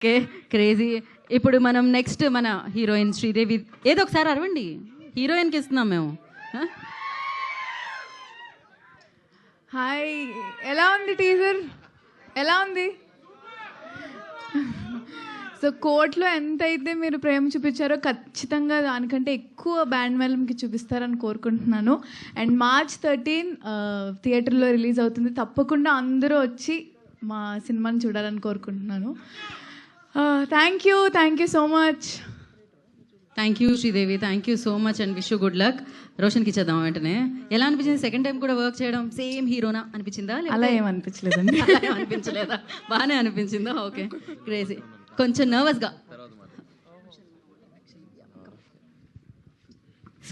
Okay, crazy. ఇప్పుడు మనం next మన హీరోయిన్ శ్రీదేవి ఏదో ఒకసారి అరవండి, హీరోయిన్కి ఇస్తున్నాం మేము. హాయ్, ఎలా ఉంది టీజర్? ఎలా ఉంది? సో కోర్ట్లో ఎంతైతే మీరు ప్రేమ చూపించారో ఖచ్చితంగా దానికంటే ఎక్కువ బ్యాండ్ మేళంకి చూపిస్తారని కోరుకుంటున్నాను. అండ్ March 13 థియేటర్లో రిలీజ్ అవుతుంది. తప్పకుండా అందరూ వచ్చి మా సినిమాని చూడాలని కోరుకుంటున్నాను. Thank you so much. Thank you Sridevi, thank you so much and wish you good luck. రోషన్కి ఇచ్చేద్దాం వెంటనే. ఎలా అనిపించింది సెకండ్ టైం కూడా వర్క్ చేయడం? సేమ్ హీరోనా అనిపించిందా? అలా ఏమనిపించలేదండి. అలా ఏమనిపించలేదా? బాగానే అనిపించిందా? Okay, crazy. కొంచెం నర్వస్గా.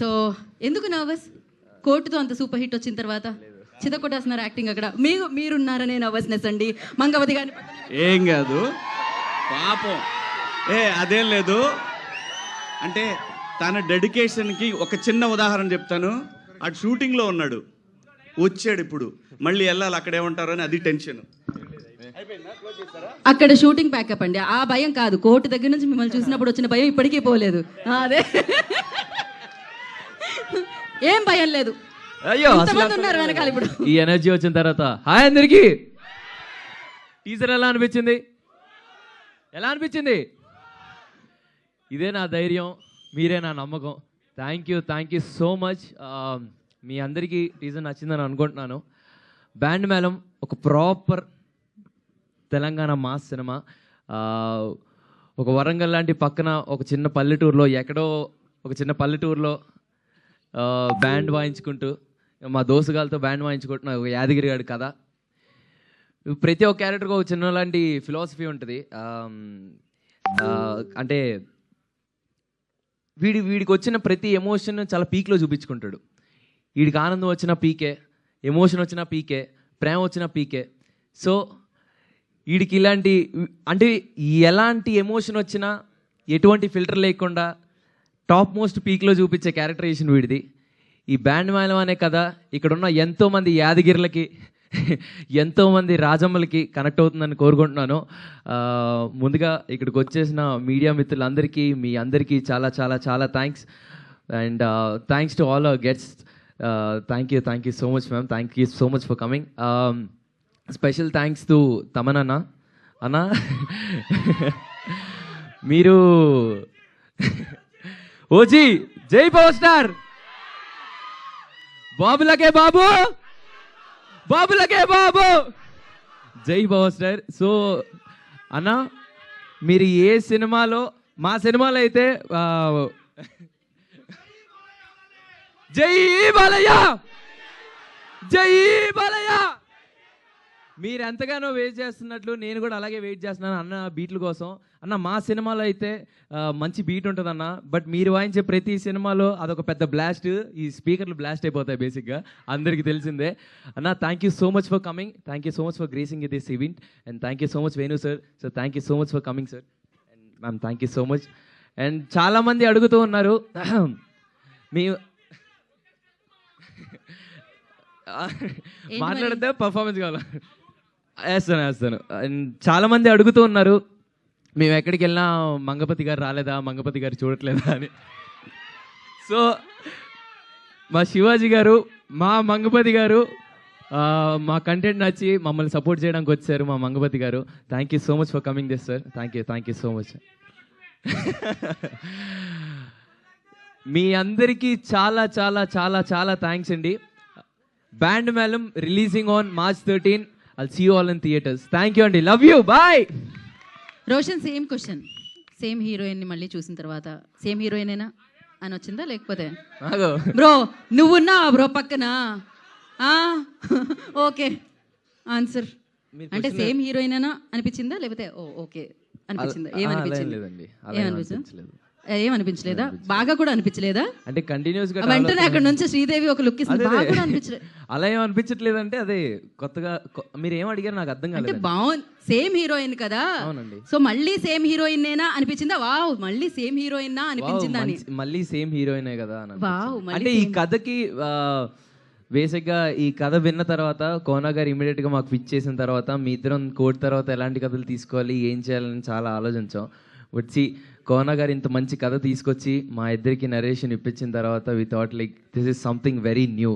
సో ఎందుకు నర్వస్? కోర్టుతో అంత సూపర్ హిట్ వచ్చిన తర్వాత చితకొట్టేస్తున్నారు యాక్టింగ్ అక్కడ. మీరున్నారనే నర్వస్నెస్ అండి. మంగవతి గారిని ఏం కాదు పాపం, అదేం లేదు. అంటే తన డెడికేషన్కి ఒక చిన్న ఉదాహరణ చెప్తాను. అటు షూటింగ్లో ఉన్నాడు, వచ్చాడు, ఇప్పుడు మళ్ళీ వెళ్ళాలి, అక్కడేమంటారు అని అది టెన్షన్. అక్కడ షూటింగ్ ప్యాకప్ అండి. ఆ భయం కాదు, కోర్టు దగ్గర నుంచి మిమ్మల్ని చూసినప్పుడు వచ్చిన భయం ఇప్పటికీ పోలేదు. అదే, ఏం భయం లేదు. అయ్యో ఎంతమంది ఉన్నారు వెనకాల ఇప్పుడు. ఈ ఎనర్జీ వచ్చిన తర్వాత హాయ్ అందరికి. టీజర్ ఎలా అనిపించింది? ఎలా అనిపించింది? ఇదే నా ధైర్యం, మీరే నా నమ్మకం. Thank you so much. మీ అందరికీ టీజర్ నచ్చిందని అనుకుంటున్నాను. బ్యాండ్ మేళం ఒక ప్రాపర్ తెలంగాణ మాస్ సినిమా. ఒక వరంగల్ లాంటి పక్కన ఒక చిన్న పల్లెటూరులో, ఎక్కడో ఒక చిన్న పల్లెటూరులో బ్యాండ్ వాయించుకుంటూ, మా దోస్తుగాలతో బ్యాండ్ వాయించుకుంటున్న ఒక యాదగిరి గారి కథ. ప్రతి ఒక్క క్యారెక్టర్కి ఒక చిన్న లాంటి ఫిలాసఫీ ఉంటుంది. అంటే వీడికి వచ్చిన ప్రతి ఎమోషన్ చాలా పీక్లో చూపించుకుంటాడు. వీడికి ఆనందం వచ్చిన పీకే, ఎమోషన్ వచ్చిన పీకే, ప్రేమ వచ్చిన పీకే. సో వీడికి ఇలాంటి, అంటే ఎలాంటి ఎమోషన్ వచ్చినా ఎటువంటి ఫిల్టర్ లేకుండా టాప్ మోస్ట్ పీక్లో చూపించే క్యారెక్టరైజేషన్ వీడిది. ఈ బ్యాండ్ మేళం అనే కథ ఇక్కడున్న ఎంతోమంది యాదగిరిలకి, ఎంతోమంది రాజమ్మలకి కనెక్ట్ అవుతుందని కోరుకుంటున్నాను. ముందుగా ఇక్కడికి వచ్చేసిన మీడియా మిత్రులందరికీ, మీ అందరికీ చాలా చాలా చాలా thanks. And thanks to all our guests. Thank you so much ma'am. Thank you so much for coming. Special thanks to Thaman అన్న. మీరు ఓజీ, జై పవర్ స్టార్, బాబులకే బాబు, బాబులకే బాబు, జై పవర్ స్టార్. సో అన్న, మీరు ఏ సినిమాలో, మా సినిమాలో అయితే జై బాలయ్య, జై బాలయ్య, మీరు ఎంతగానో వెయిట్ చేస్తున్నట్లు నేను కూడా అలాగే వెయిట్ చేస్తున్నాను అన్న బీట్ల కోసం. అన్న మా సినిమాలో అయితే మంచి బీట్ ఉంటుంది అన్న, బట్ మీరు వాయించే ప్రతి సినిమాలో అదొక పెద్ద బ్లాస్ట్. ఈ స్పీకర్లు బ్లాస్ట్ అయిపోతాయి బేసిక్గా, అందరికీ తెలిసిందే. అన్న thank you so much for coming. Thank you so much for gracing this event. And thank you so much Venu sir. So thank you so much for coming sir. And ma'am thank you so much. And చాలామంది అడుగుతూ ఉన్నారు మీ మాట్లాడితే performance కావాలి. వేస్తాను. And చాలామంది అడుగుతూ ఉన్నారు, మేము ఎక్కడికి వెళ్ళినా మంగపతి గారు రాలేదా, మంగపతి గారు చూడట్లేదా అని. సో మా శివాజీ గారు, మా మంగపతి గారు మా కంటెంట్ నచ్చి మమ్మల్ని సపోర్ట్ చేయడానికి వచ్చారు. మా మంగపతి గారు, thank you so much for coming this sir. Thank you so much. మీ అందరికీ చాలా చాలా చాలా చాలా థ్యాంక్స్ అండి. Band Melam releasing on March 13. I'll see you all in theaters. Thank you అండి. Love you. Bye. Roshan, same question. Same హీరోయిన్ని మళ్ళీ చూసిన తర్వాత సేమ్ హీరోయినేనా అని వచ్చిందా, లేకపోతే బ్రో నువ్వున్నావా బ్రో పక్కన? Okay answer. అంటే సేమ్ హీరోయినేనా అనిపించిందా, లేకపోతే ఓకే అనిపించిందా? ఏమనిపించలేదా? బాగా కూడా అనిపించలేదా? అంటే కంటిన్యూస్ గా వెంటనే అక్కడ నుంచి శ్రీదేవి ఒక లుక్ ఇస్తుంది, బాగా కూడా అనిపించలేదు. అలా ఏం అనిపించట్లేదు. అంటే అదే కొత్తగా మీరు ఏం అడిగారు నాకు అర్థం కాలేదు. అంటే బాగుంది, సేమ్ హీరోయిన్ కదా. అవునండి. సో మళ్ళీ సేమ్ హీరోయిన్ నేనా అనిపించిందా? వావ్, మళ్ళీ సేమ్ హీరోయిన్ నా అనిపించిందా అని. మళ్ళీ సేమ్ హీరోయినే కదా. వావ్, అంటే ఈ కథకి బేసిక్గా ఈ కథ విన్న తర్వాత కోనా గారు ఇమీడియట్గా మాకు పిచ్ చేసిన తర్వాత మీ ఇద్దరం కోర్టు తర్వాత ఎలాంటి కథలు తీసుకోవాలి ఏం చేయాలని చాలా ఆలోచించాం. వచ్చి కోనా గారు ఇంత మంచి కథ తీసుకొచ్చి మా ఇద్దరికి నరేషన్ ఇప్పించిన తర్వాత we thought like this is something very new.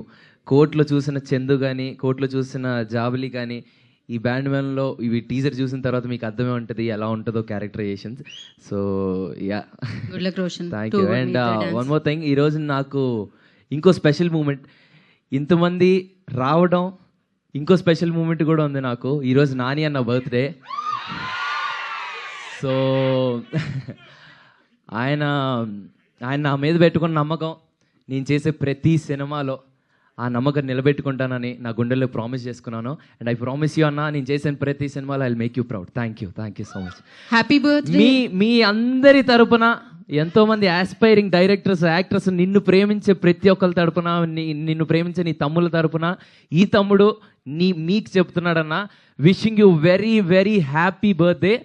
కోర్టులో చూసిన చందు కానీ కోర్టులో చూసిన జాబలి కానీ ఈ బ్యాండ్ మ్యాన్లో ఇవి టీజర్ చూసిన తర్వాత మీకు అర్థమే ఉంటుంది ఎలా ఉంటుందో characterisations. So yeah, good luck Roshan. Thank you. And one more thing, ఈరోజు నాకు ఇంకో స్పెషల్ మూమెంట్, ఇంతమంది రావడం, ఇంకో స్పెషల్ మూమెంట్ కూడా ఉంది నాకు. ఈరోజు నాని అన్న బర్త్డే. సో ఆయన నా మీద పెట్టుకున్న నమ్మకం, నేను చేసే ప్రతి సినిమాలో ఆ నమ్మకం నిలబెట్టుకుంటానని నా గుండెల్లో ప్రామిస్ చేసుకున్నాను. అండ్ ఐ ప్రామిస్ యూ అన్న, నేను చేసిన ప్రతి సినిమాలో I will make you proud. Thank you so much. Happy birthday. మీ అందరి తరపున, ఎంతో మంది ఆస్పైరింగ్ డైరెక్టర్స్, యాక్టర్స్, నిన్ను ప్రేమించే ప్రతి ఒక్కరి తరపున, నిన్ను ప్రేమించే నీ తమ్ముల తరపున ఈ తమ్ముడు మీకు చెప్తున్నాడన్న, wishing you very very happy birthday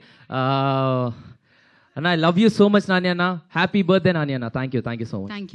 అన్న. I love you so much Nani అన్న. హ్యాపీ బర్త్డే నాని అన్న. Thank you so much. Thank you.